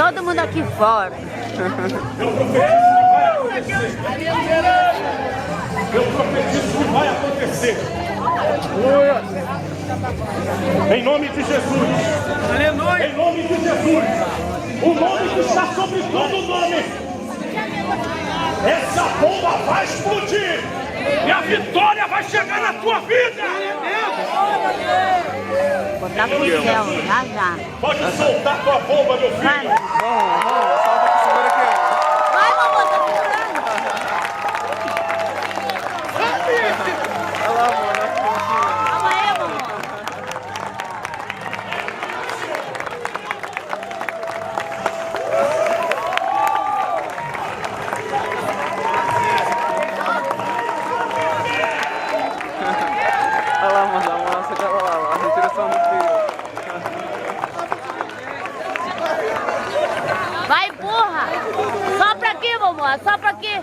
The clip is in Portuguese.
Todo mundo aqui fora. Eu profetizo que vai acontecer. Em nome de Jesus. Aleluia. Em nome de Jesus. O nome que está sobre todo nome. Essa bomba vai explodir. E a vitória vai chegar na tua vida. Botar pro céu, já já. Pode soltar tua bomba, meu filho. Vai. Solta aqui, segura aqui. Vai, mamãe, tá segurando. Olha lá, amor. Calma aí, mamãe. Olha lá, amor. Dá uma lança dela lá. Retira só no fio. Vai, burra. Sopra aqui, mamãe. Sopra aqui.